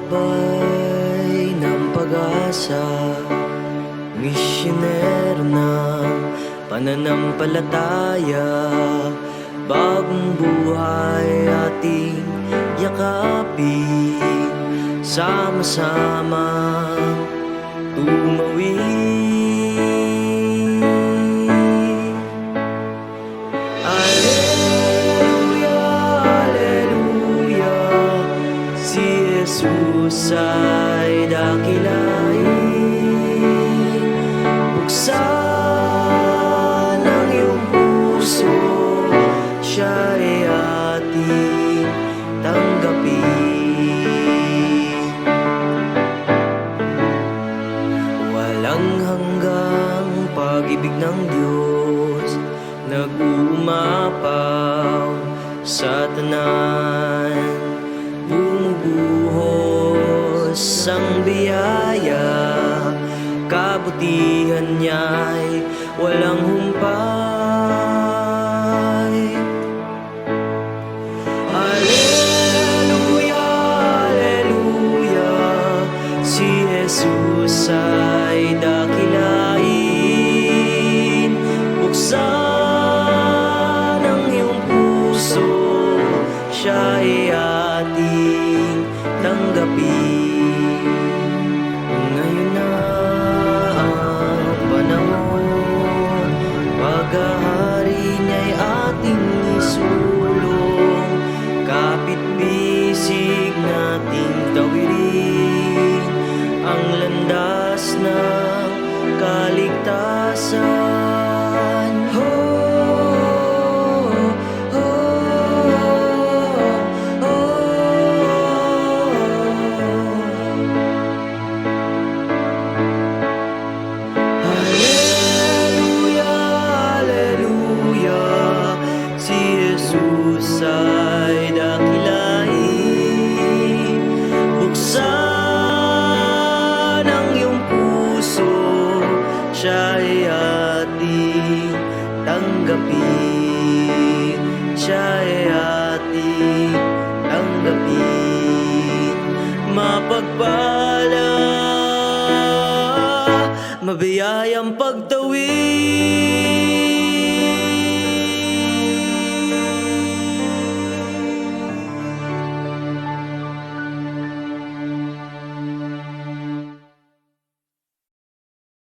gabay ng pag-asa, misyoner ng pananampalataya, bagong buhay ating yakapin, sama-sama tumawid. Alleluia, alleluia, si Jesus ay dakilain. Buksan ang iyong puso, siya ay ating tanggapin. Walang hanggang pag-ibig ng Diyos, nag-uumapaw sa tanan, bumubuhos ang biyaya, kabutihan niya'y walang humpay. Alleluia, alleluia, si Jesus ay dakilain. Buksan ang iyong puso, siya ay ating tanggapin. Ngayon na ang panahon, paghahari niya'y ating isulong, kapit-bisig nating tawirin ang landas ng kaligtasan. Alleluia, alleluia, si Jesus ay dakilain. Buksan ang iyong puso, siya ay ating tanggapin. Siya ay ating tanggapin. Mapagpala, mabiyayang pagtawid.